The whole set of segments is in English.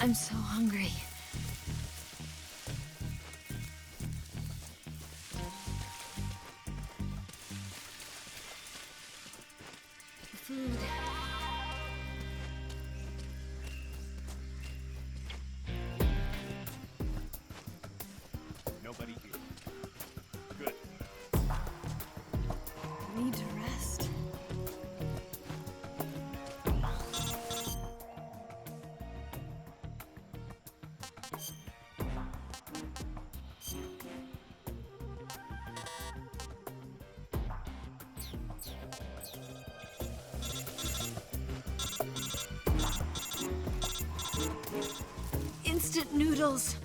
I'm so hungry. Food. Nobody here. Good. I need to rest. Instant noodles.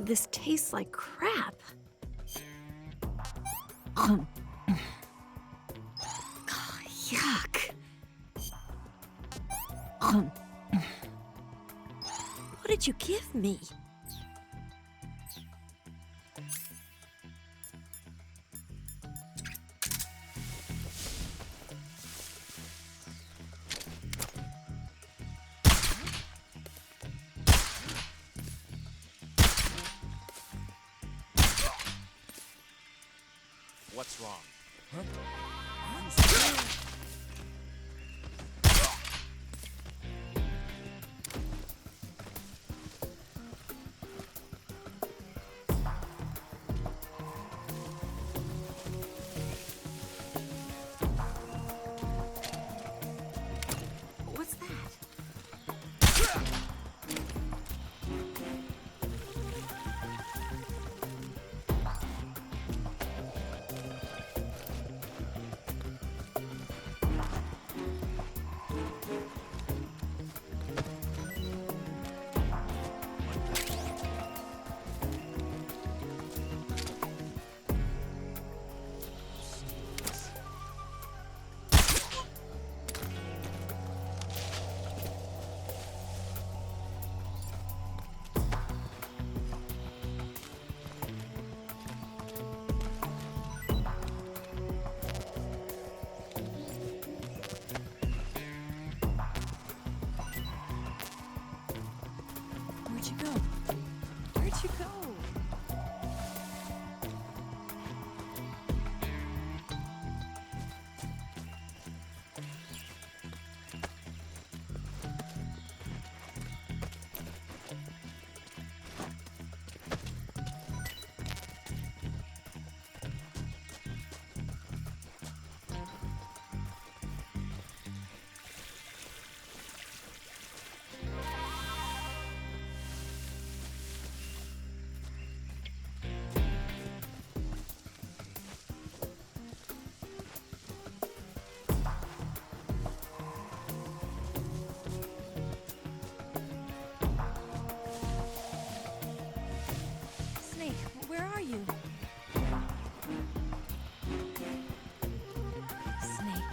This tastes like crap. Oh, yuck. What did you give me? What's wrong? What's that? Where'd you go? Where'd you go? Snake, where are you? Snake.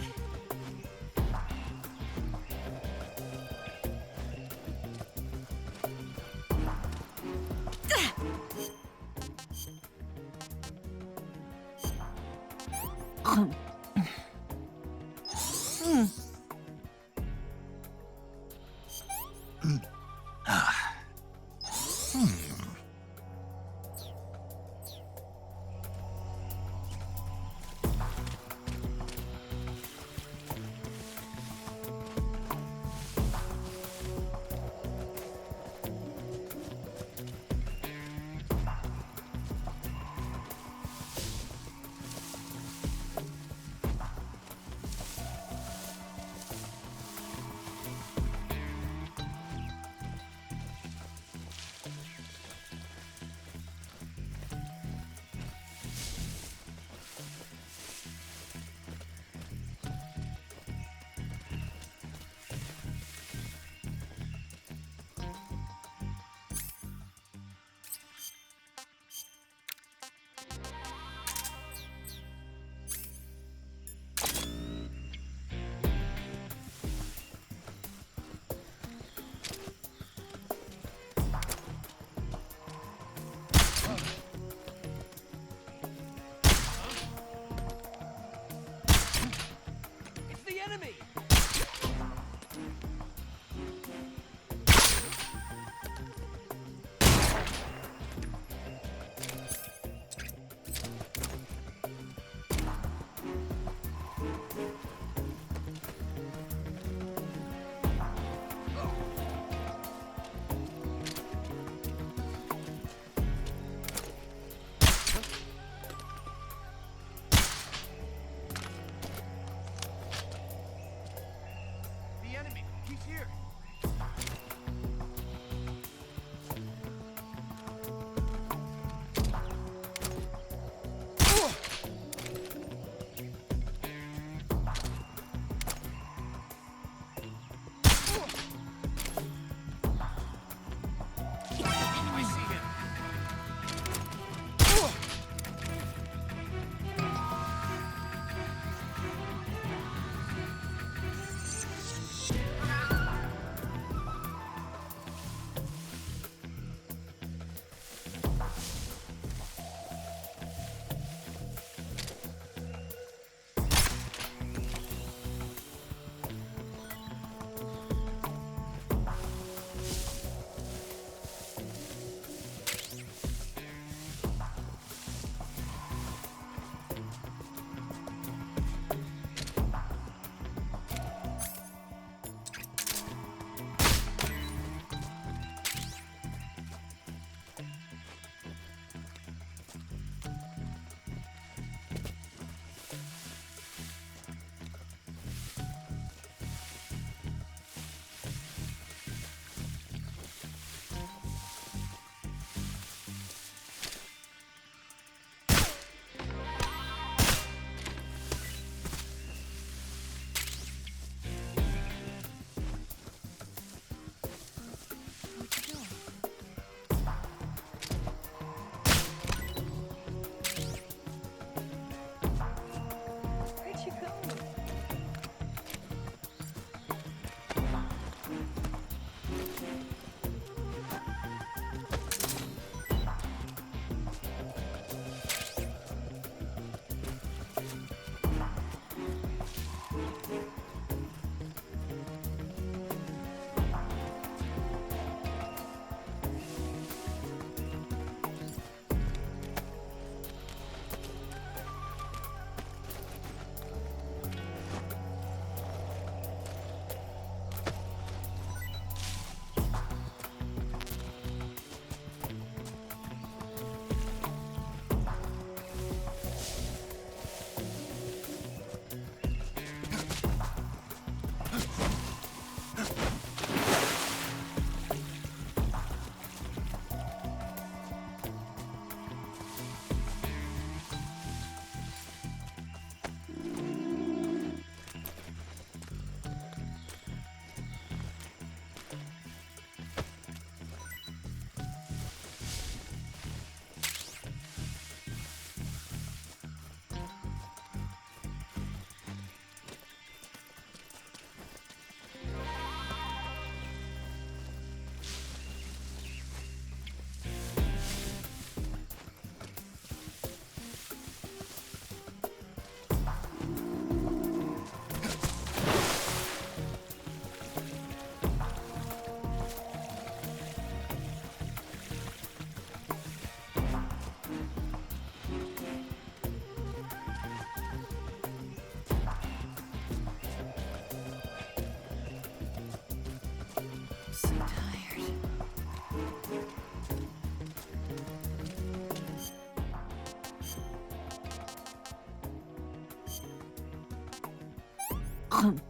Can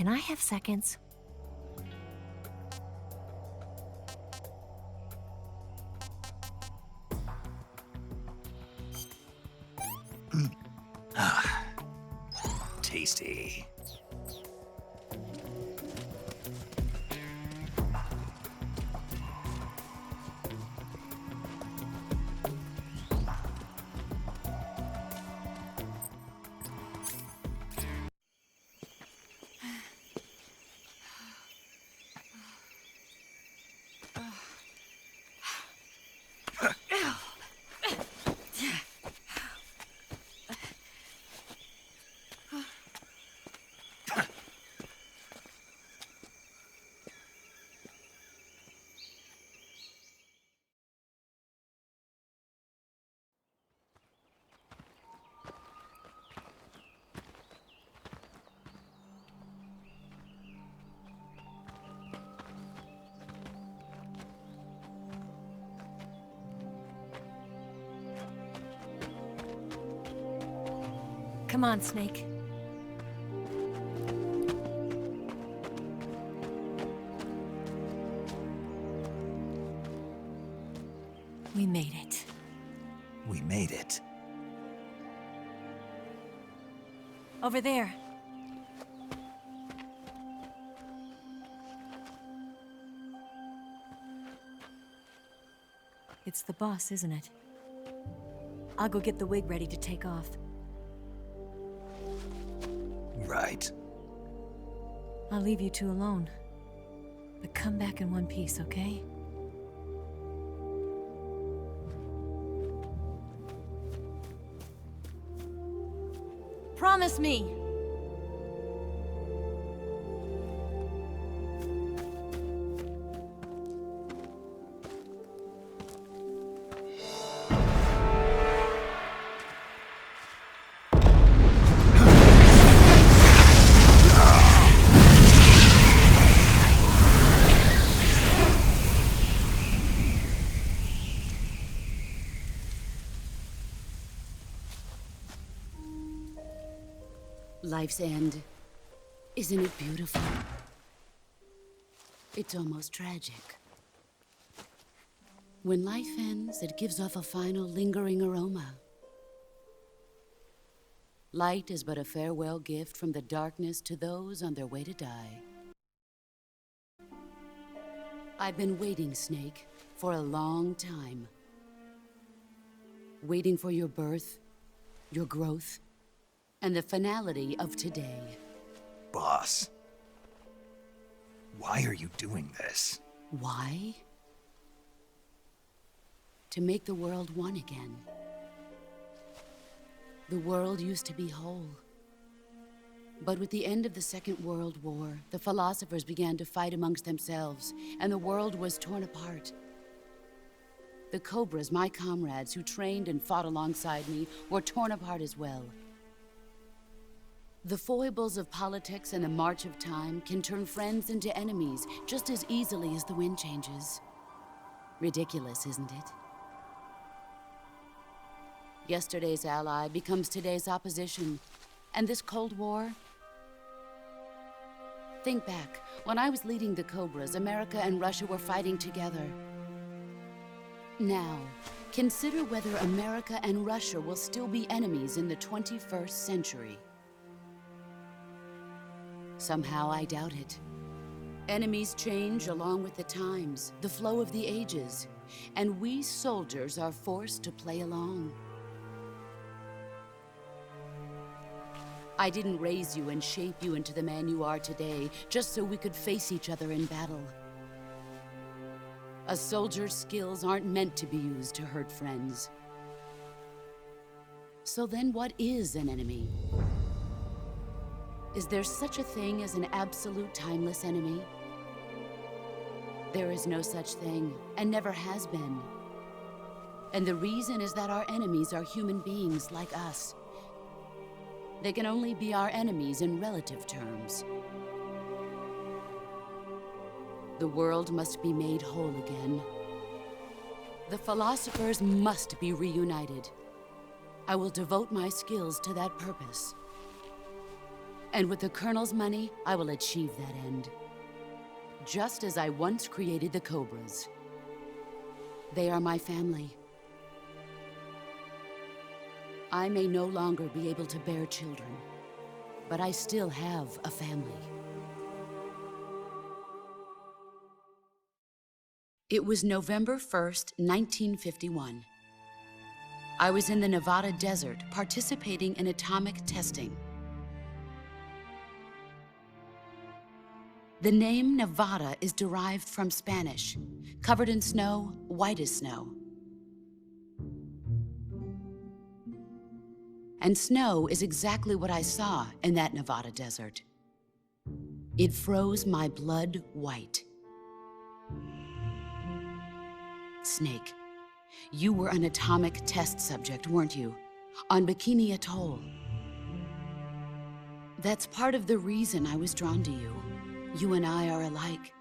I have seconds? Tasty. Come on, Snake. We made it. We made it. Over there. It's the boss, isn't it? I'll go get the wig ready to take off. Right. I'll leave you two alone. But come back in one piece, okay? Promise me! Life's end. Isn't it beautiful? It's almost tragic. When life ends, it gives off a final lingering aroma. Light is but a farewell gift from the darkness to those on their way to die. I've been waiting, Snake, for a long time. Waiting for your birth, your growth, and the finality of today. Boss. Why are you doing this? Why? To make the world one again. The world used to be whole. But with the end of the Second World War, the philosophers began to fight amongst themselves, and the world was torn apart. The Cobras, my comrades who trained and fought alongside me, were torn apart as well. The foibles of politics and the march of time can turn friends into enemies just as easily as the wind changes. Ridiculous, isn't it? Yesterday's ally becomes today's opposition. And this Cold War? Think back. When I was leading the Cobras, America and Russia were fighting together. Now, consider whether America and Russia will still be enemies in the 21st century. Somehow I doubt it. Enemies change along with the times, the flow of the ages, and we soldiers are forced to play along. I didn't raise you and shape you into the man you are today just so we could face each other in battle. A soldier's skills aren't meant to be used to hurt friends. So then what is an enemy? Is there such a thing as an absolute timeless enemy? There is no such thing, and never has been. And the reason is that our enemies are human beings like us. They can only be our enemies in relative terms. The world must be made whole again. The philosophers must be reunited. I will devote my skills to that purpose. And with the Colonel's money, I will achieve that end. Just as I once created the Cobras. They are my family. I may no longer be able to bear children, but I still have a family. It was November 1st, 1951. I was in the Nevada desert participating in atomic testing. The name Nevada is derived from Spanish, covered in snow, white as snow. And snow is exactly what I saw in that Nevada desert. It froze my blood white. Snake, you were an atomic test subject, weren't you? On Bikini Atoll. That's part of the reason I was drawn to you. You and I are alike.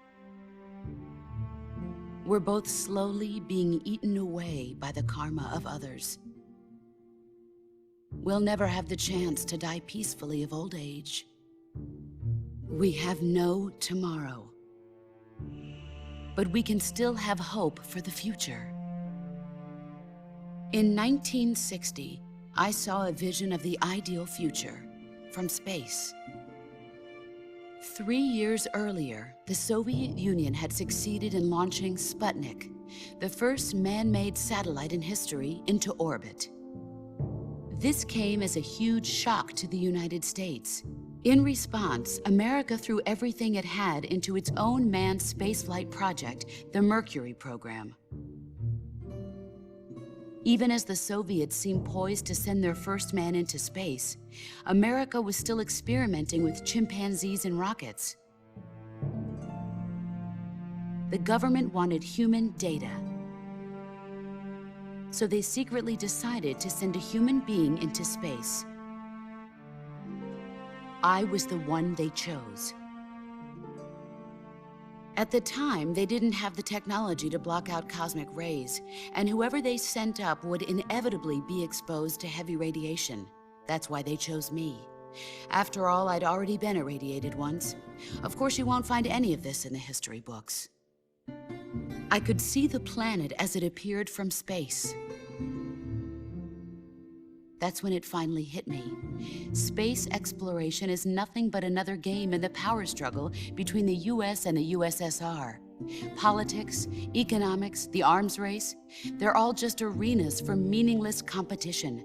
We're both slowly being eaten away by the karma of others. We'll never have the chance to die peacefully of old age. We have no tomorrow. But we can still have hope for the future. In 1960, I saw a vision of the ideal future from space. 3 years earlier, the Soviet Union had succeeded in launching Sputnik, the first man-made satellite in history, into orbit. This came as a huge shock to the United States. In response, America threw everything it had into its own manned spaceflight project, the Mercury program. Even as the Soviets seemed poised to send their first man into space, America was still experimenting with chimpanzees and rockets. The government wanted human data. So they secretly decided to send a human being into space. I was the one they chose. At the time, they didn't have the technology to block out cosmic rays, and whoever they sent up would inevitably be exposed to heavy radiation. That's why they chose me. After all, I'd already been irradiated once. Of course, you won't find any of this in the history books. I could see the planet as it appeared from space. That's when it finally hit me. Space exploration is nothing but another game in the power struggle between the US and the USSR. Politics, economics, the arms race, they're all just arenas for meaningless competition.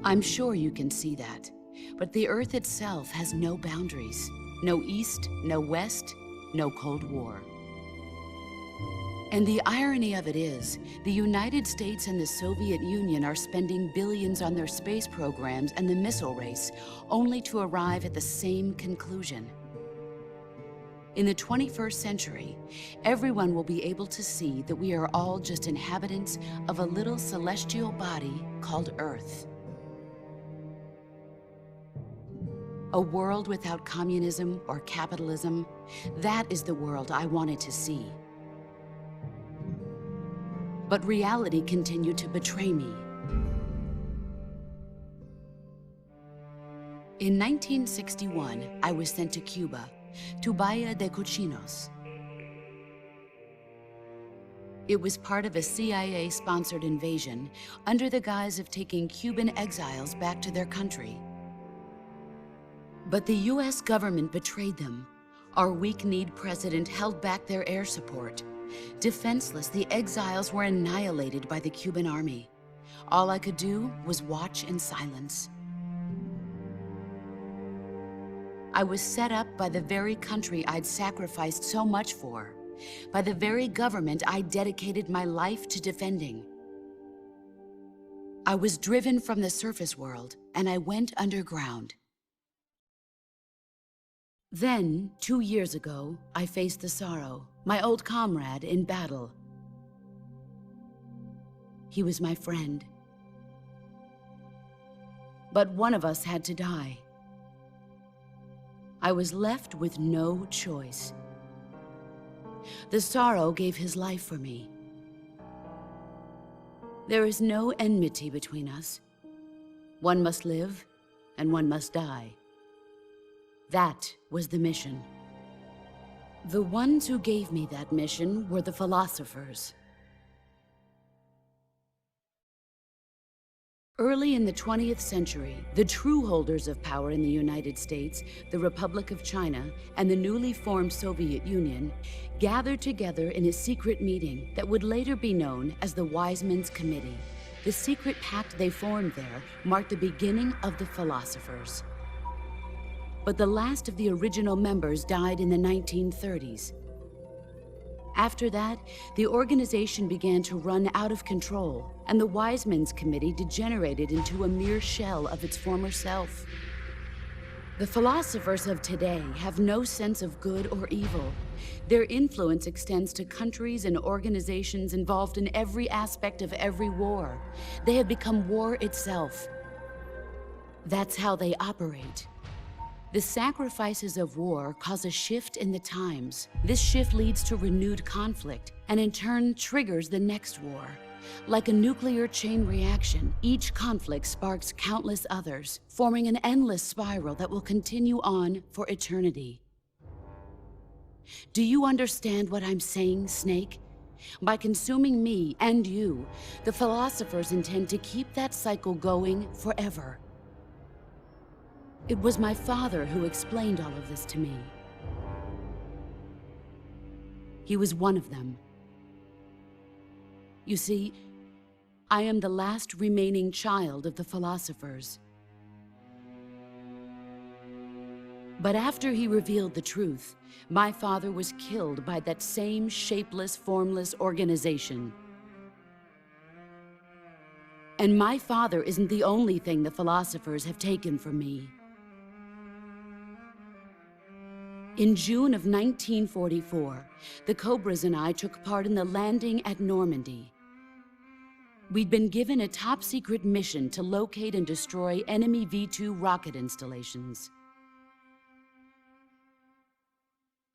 I'm sure you can see that, but the Earth itself has no boundaries. No East, no West, no Cold War. And the irony of it is, the United States and the Soviet Union are spending billions on their space programs and the missile race, only to arrive at the same conclusion. In the 21st century, everyone will be able to see that we are all just inhabitants of a little celestial body called Earth. A world without communism or capitalism, that is the world I wanted to see. But reality continued to betray me. In 1961, I was sent to Cuba, to Bahia de Cochinos. It was part of a CIA-sponsored invasion under the guise of taking Cuban exiles back to their country. But the US government betrayed them. Our weak-kneed president held back their air support. Defenseless, the exiles were annihilated by the Cuban army. All I could do was watch in silence. I was set up by the very country I'd sacrificed so much for, by the very government I dedicated my life to defending. I was driven from the surface world, and I went underground. Then, 2 years ago, I faced the Sorrow, my old comrade in battle. He was my friend. But one of us had to die. I was left with no choice. The Sorrow gave his life for me. There is no enmity between us. One must live, and one must die. That was the mission. The ones who gave me that mission were the philosophers. Early in the 20th century, the true holders of power in the United States, the Republic of China, and the newly formed Soviet Union gathered together in a secret meeting that would later be known as the Wiseman's Committee. The secret pact they formed there marked the beginning of the philosophers. But the last of the original members died in the 1930s. After that, the organization began to run out of control, and the Wiseman's Committee degenerated into a mere shell of its former self. The philosophers of today have no sense of good or evil. Their influence extends to countries and organizations involved in every aspect of every war. They have become war itself. That's how they operate. The sacrifices of war cause a shift in the times. This shift leads to renewed conflict, and in turn triggers the next war. Like a nuclear chain reaction, each conflict sparks countless others, forming an endless spiral that will continue on for eternity. Do you understand what I'm saying, Snake? By consuming me and you, the philosophers intend to keep that cycle going forever. It was my father who explained all of this to me. He was one of them. You see, I am the last remaining child of the philosophers. But after he revealed the truth, my father was killed by that same shapeless, formless organization. And my father isn't the only thing the philosophers have taken from me. In June of 1944, the Cobras and I took part in the landing at Normandy. We'd been given a top-secret mission to locate and destroy enemy V-2 rocket installations.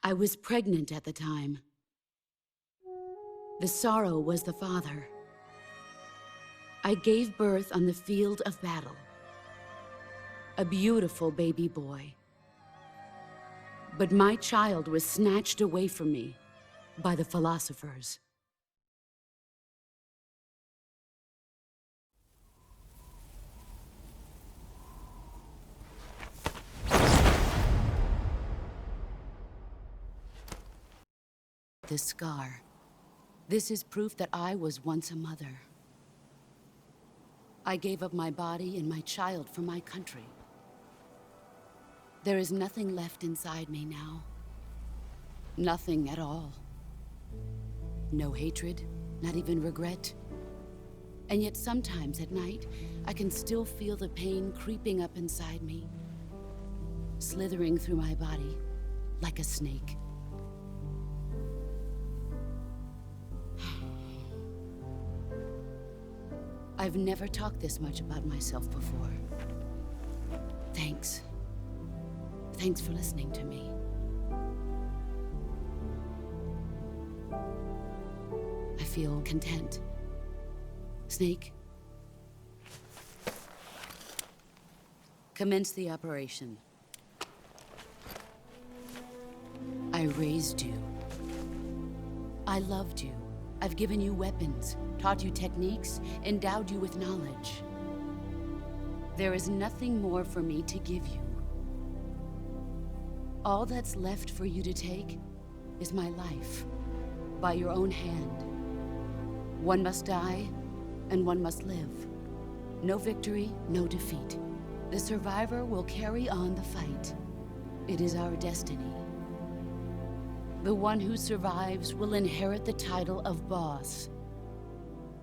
I was pregnant at the time. The sorrow was the father. I gave birth on the field of battle. A beautiful baby boy. But my child was snatched away from me by the philosophers. This scar. This is proof that I was once a mother. I gave up my body and my child for my country. There is nothing left inside me now. Nothing at all. No hatred, not even regret. And yet sometimes at night, I can still feel the pain creeping up inside me, slithering through my body like a snake. I've never talked this much about myself before. Thanks. Thanks for listening to me. I feel content. Snake, commence the operation. I raised you. I loved you. I've given you weapons, taught you techniques, endowed you with knowledge. There is nothing more for me to give you. All that's left for you to take is my life, by your own hand. One must die, and one must live. No victory, no defeat. The survivor will carry on the fight. It is our destiny. The one who survives will inherit the title of boss.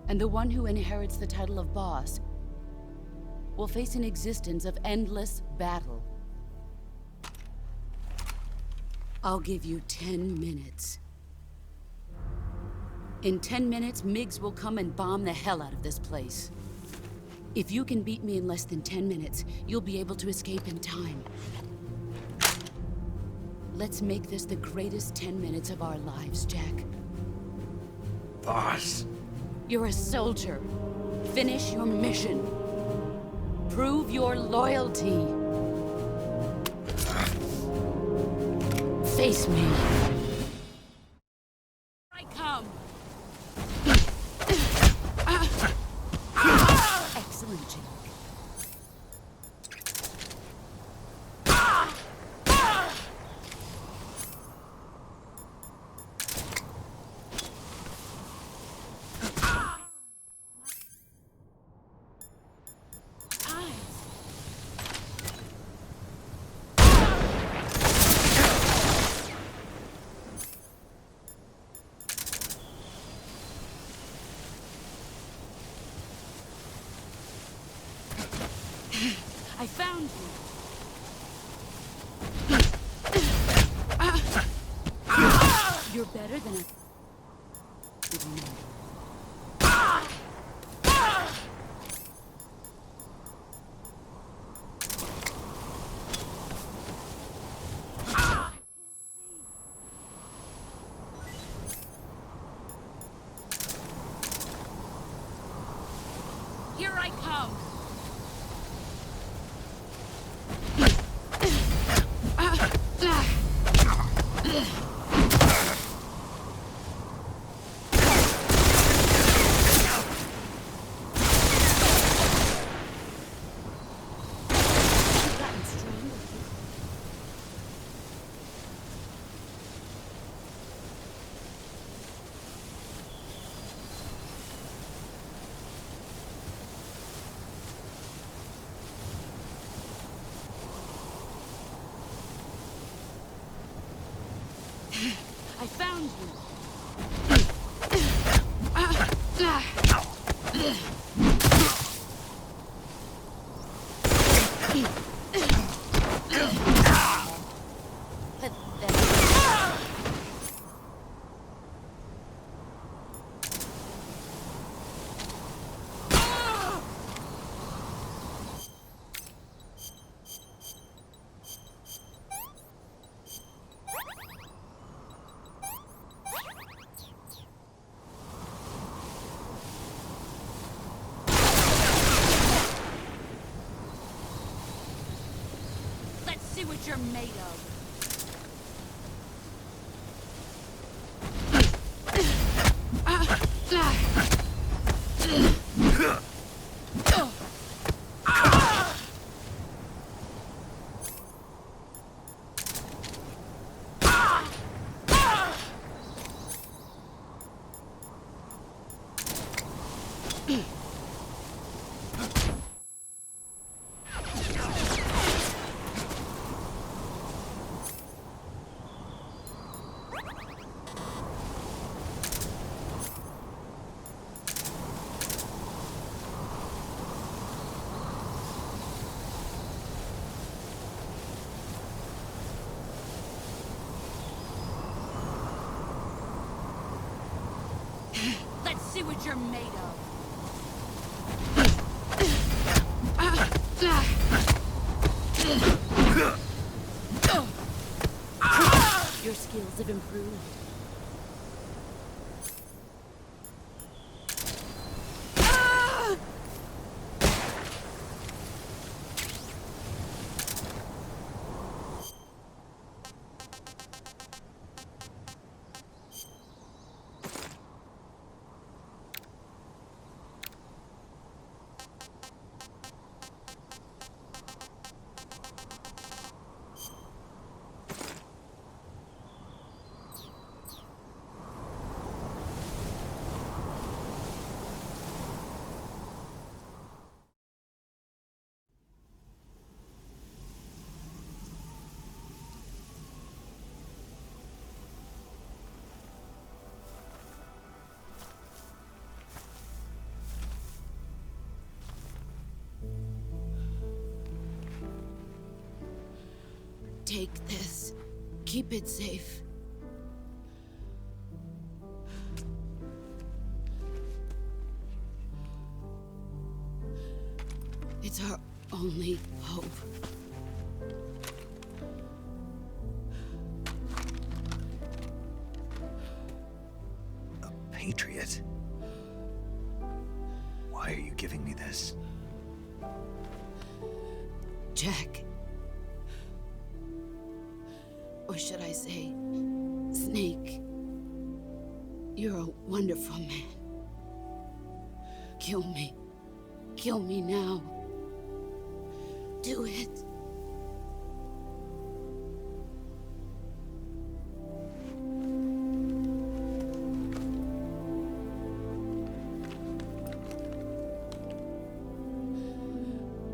And the one who inherits the title of boss will face an existence of endless battle. I'll give you 10 minutes. In 10 minutes, MiGs will come and bomb the hell out of this place. If you can beat me in less than 10 minutes, you'll be able to escape in time. Let's make this the greatest 10 minutes of our lives, Jack. Boss. You're a soldier. Finish your mission. Prove your loyalty. Face me. I come. Excellent, Jake. I found you. You're better than I didn't know. Here I come. I found you. Let's see what you're made of. Let's see what you're made of. Your skills have improved. Take this. Keep it safe. It's our only hope. A patriot? Why are you giving me this? Jack. Or should I say, Snake. You're a wonderful man. Kill me. Kill me now. Do it.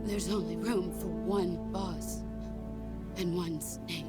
There's only room for one boss and one Snake.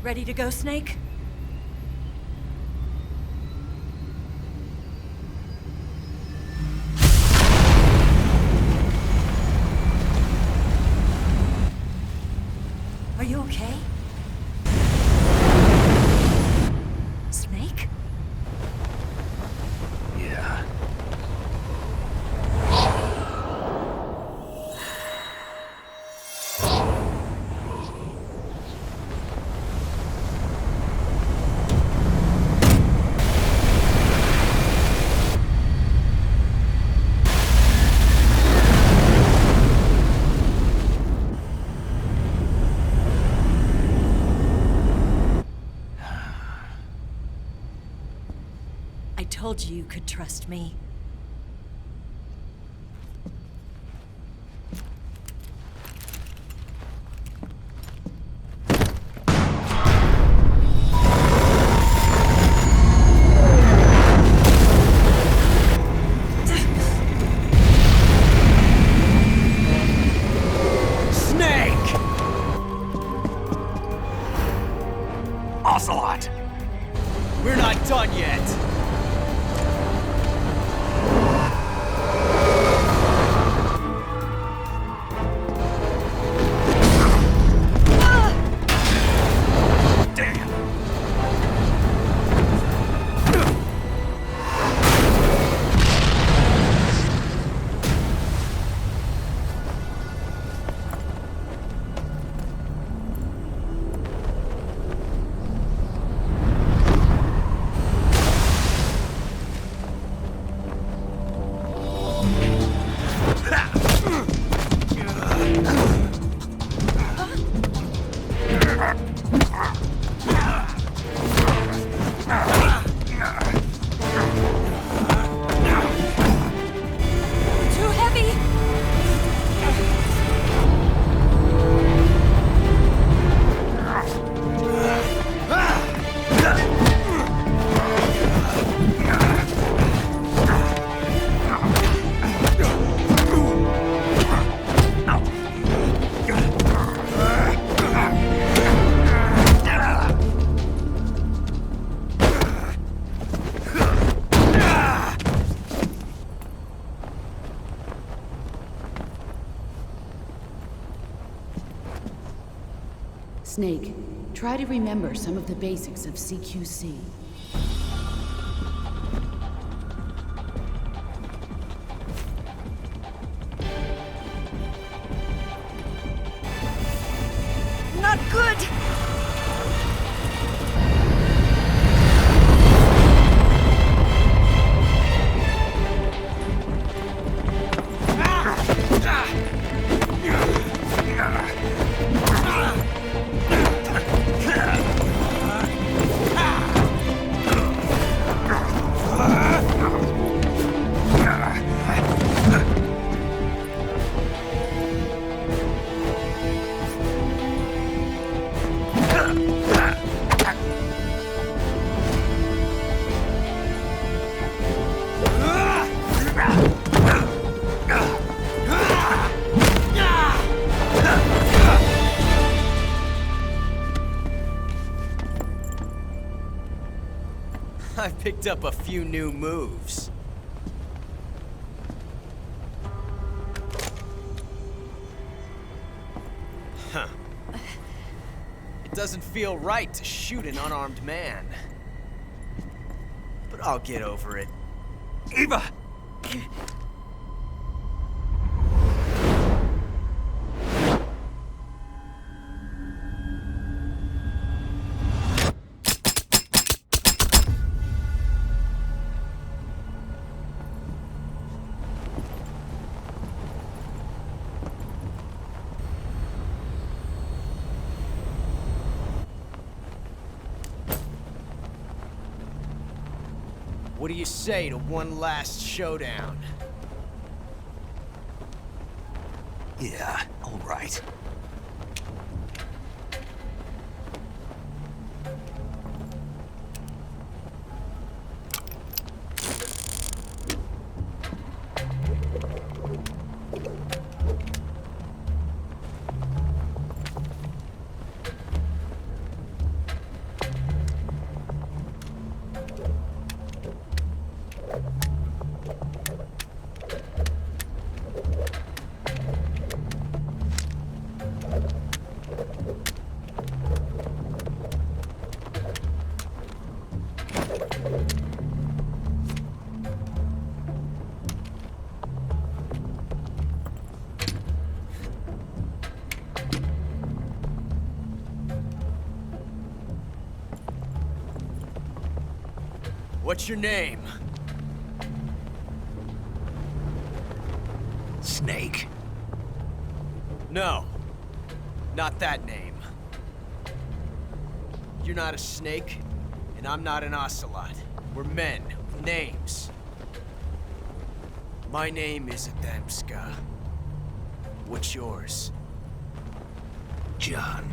Ready to go, Snake? Are you okay? Snake? Yeah. I told you you could trust me. Snake! Ocelot! We're not done yet! Snake, try to remember some of the basics of CQC. Not good! I picked up a few new moves. Huh. It doesn't feel right to shoot an unarmed man. But I'll get over it. Eva! What do you say to one last showdown? Yeah, all right. What's your name? Snake. No. Not that name. You're not a snake, and I'm not an ocelot. We're men with names. My name is Adamska. What's yours? John.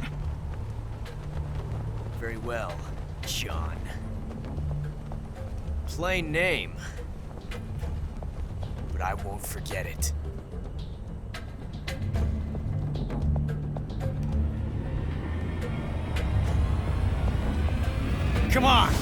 Very well, John. Plain name. But I won't forget it. Come on!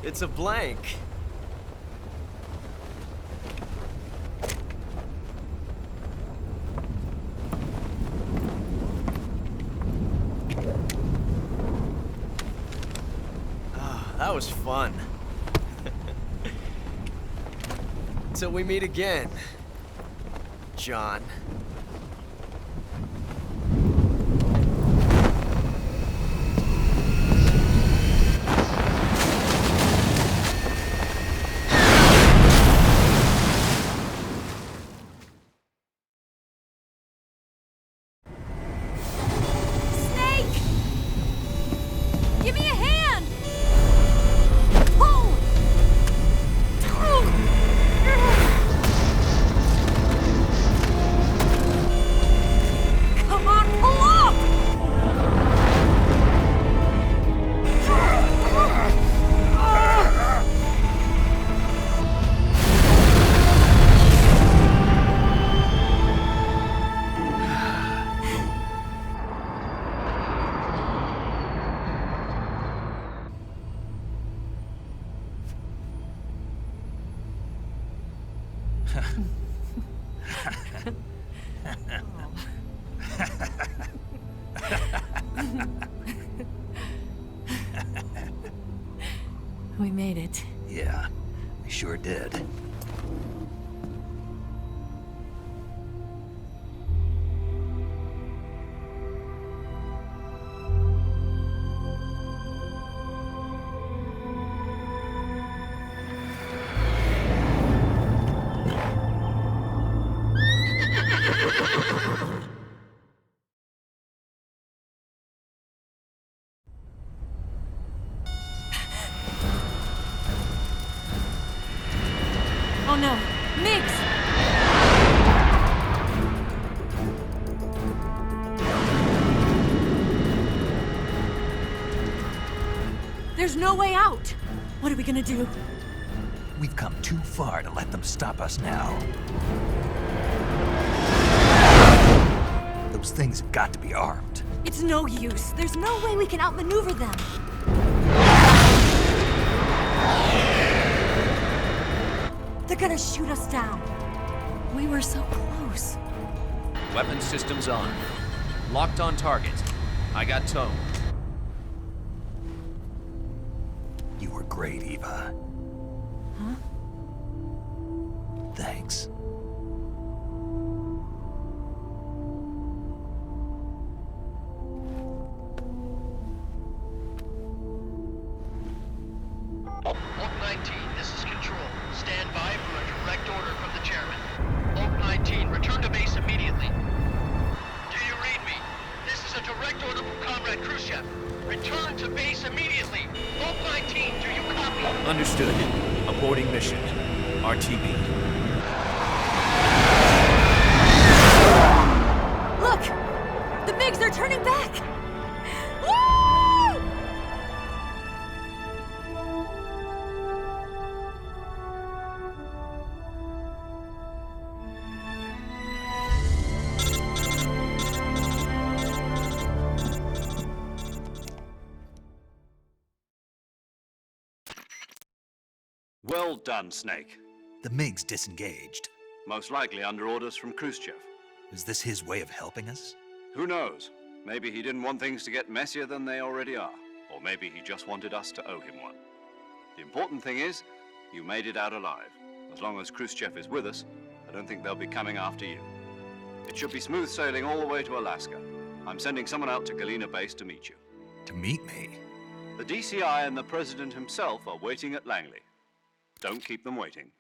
It's a blank. Ah, that was fun. Until we meet again, John. Snake! Give me a hand! Pull! Come on, pull up! We made it. Yeah, we sure did. Oh no, Miggs! There's no way out! What are we gonna do? We've come too far to let them stop us now. Those things have got to be armed. It's no use. There's no way we can outmaneuver them. They're gonna shoot us down. We were so close. Weapon systems on. Locked on target. I got tone. You were great, Eva. Huh? Thanks. Oak 19, this is Control. Stand by for a direct order from the chairman. Oak 19, return to base immediately. Do you read me? This is a direct order from Comrade Khrushchev. Return to base immediately. Oak 19, do you copy? Understood. Aborting mission. RTB. Look! The MiGs are turning back! Woo! Well done, Snake. The MiGs disengaged. Most likely under orders from Khrushchev. Is this his way of helping us? Who knows? Maybe he didn't want things to get messier than they already are. Or maybe he just wanted us to owe him one. The important thing is, you made it out alive. As long as Khrushchev is with us, I don't think they'll be coming after you. It should be smooth sailing all the way to Alaska. I'm sending someone out to Galena Base to meet you. To meet me? The DCI and the President himself are waiting at Langley. Don't keep them waiting.